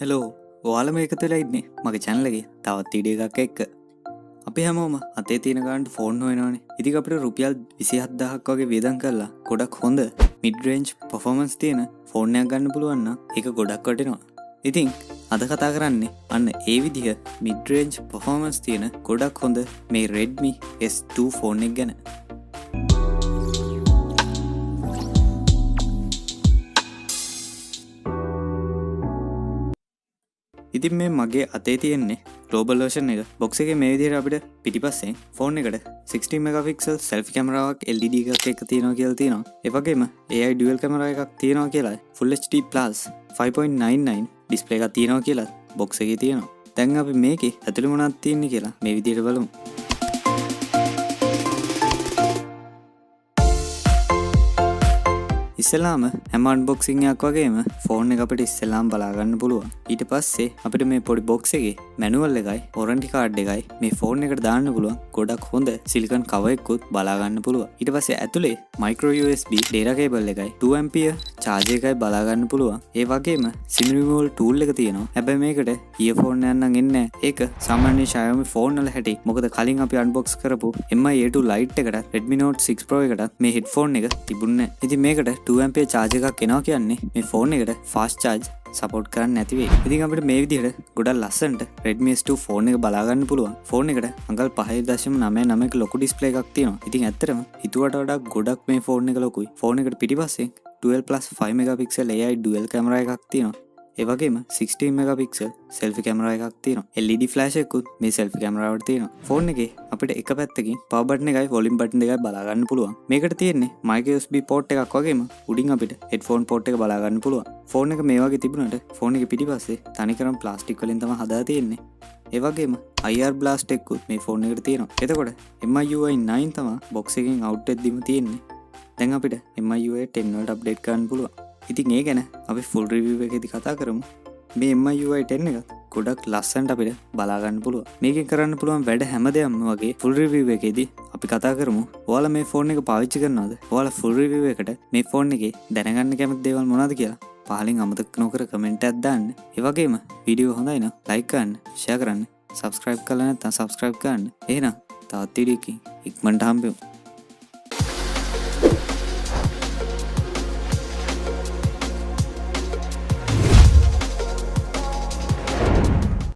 Hello ඔයාලම එකතු වෙලා ඉන්නේ මගේ channel එකේ තවත් වීඩියෝ එකක් එක්ක. අපි හැමෝම අතේ තියෙන ගානට ෆෝන් හොයනවානේ. ඉතින් අපිට රුපියල් 27000ක් වගේ වියදම් කරලා ගොඩක් හොඳ mid range performance තියෙන ෆෝන් එකක් ගන්න පුළුවන් නම් ඒක ගොඩක් වටිනවා. ඉතින් අද කතා කරන්නේ අන්න ඒ විදිහ mid range performance තියෙන ගොඩක් හොඳ මේ Redmi S2 ෆෝන් එක ගැන. ඉතින් මේ මගේ අතේ තියෙන්නේ ග්ලෝබල් වර්ෂන් එක. බොක්ස් එකේ මේ විදිහට අපිට පිටිපස්සෙන් ෆෝන් එකට 16 මෙගාපික්සල් සෙල්ෆි කැමරාවක් LED එකක් එක තියෙනවා කියලා තියෙනවා. ඒ වගේම AI ඩුවල් කැමරා එකක් තියෙනවා කියලා Full HD Plus 5.99 ඩිස්ප්ලේ එකක් තියෙනවා කියලා බොක්ස් එකේ තියෙනවා. දැන් අපි මේකේ ඇතුළේ මොනවද තියෙන්නේ කියලා මේ විදිහට බලමු. ඉස්සෙල්ලාම හැම අන්බොක්සිං එකක් වගේම ෆෝන් එක අපිට ඉස්සෙල්ලාම බලා ගන්න පුළුවන්. ඊට පස්සේ අපිට මේ පොඩි බොක්ස් එකේ මැනුවල් එකයි වොරන්ටි කාඩ් එකයි මේ ෆෝන් එකට දාන්න පුළුවන්. ගොඩක් හොඳ සිලිකන් කවර් එකකුත් බලා ගන්න පුළුවන්. ඊට පස්සේ ඇතුලේ මයික්‍රෝ USB data cable එකයි 2 ampere charger එකයි බලා ගන්න පුළුවන්. ඒ වගේම SIM removal tool එක තියෙනවා. හැබැයි මේකට earphone එකක් නම් එන්නේ නැහැ. ඒක සාමාන්‍ය Xiaomi ෆෝන් වල හැටි. මොකද කලින් අපි අන්බොක්ස් කරපු Mi A2 Lite එකටත් Redmi Note 6 Pro එකටත් මේ headphone එක තිබුණේ නැහැ. ඉතින් මේකට 2 ampere charger එකක් එනවා කියන්නේ මේ ෆෝන් එකට fast charge සපෝට් කරන්න නැති වෙයි. ඉතින් අපිට මේ විදිහට ගොඩක් ලස්සනට Redmi S2 ෆෝන් එක බලා ගන්න පුළුවන්. ෆෝන් එකට අඟල් 5.99ක ලොකු ඩිස්ප්ලේ එකක් තියෙනවා. ඉතින් ඇත්තටම හිතුවට වඩා ගොඩක් මේ ෆෝන් එක ලොකුයි. ෆෝන් එකට පිටිපස්සේ 12+5 මෙගාපික්සල් AI ඩුවල් කැමරා එකක් තියෙනවා. ඒ වගේම 16 මෙගාපික්සල් සෙල්ෆි කැමරා එකක් තියෙනවා. LED ෆ්ලෑෂ් එකකුත් මේ සෙල්ෆි කැමරාවට තියෙනවා. ෆෝන් එකේ අපිට එක පැත්තකින් පවර් බටන් එකයි වොලියුම් බටන් එකයි බලා ගන්න පුළුවන්. මේකට තියෙන්නේ micro USB port එකක් වගේම උඩින් අපිට headphone port එක බලා ගන්න පුළුවන්. ෆෝන් එක මේ වගේ තිබුණාට ෆෝන් එකේ පිටිපස්සේ තනිකරම ප්ලාස්ටික් වලින් තමයි හදලා තියෙන්නේ. ඒ වගේම IR blast එකකුත් මේ ෆෝන් එකට තියෙනවා. එතකොට MIUI 9 තමයි බොක්ස් එකෙන් අවුට් වෙද්දිම තියෙන්නේ. දැන් අපිට MIUI 10 වලට අප්ඩේට් කරන්න පුළුවන්. ඉතින් ඒ ගැන අපි ෆුල් රිවිව් එකේදී කතා කරමු. මේ MIUI 10 එක ගොඩක් ලස්සනට අපිට බලා ගන්න පුළුවන්. මේකෙන් කරන්න පුළුවන් වැඩ හැමදේම වගේ ෆුල් රිවිව් එකේදී අපි කතා කරමු. ඔයාලා මේ ෆෝන් එක පාවිච්චි කරනවද? ඔයාලා ෆුල් රිවිව් එකට මේ ෆෝන් එකේ දැනගන්න කැමති දේවල් මොනවද කියලා පහලින් අමතක නොකර කමෙන්ට් එකක් දාන්න. ඒ වගේම වීඩියෝ හොඳයි නම් ලයික් කරන්න, ෂෙයා කරන්න, සබ්ස්ක්‍රයිබ් කරලා නැත්නම් සබ්ස්ක්‍රයිබ් කරන්න. එහෙනම් තවත් වීඩියෝ එකකින් ඉක්මනට හම්බෙමු.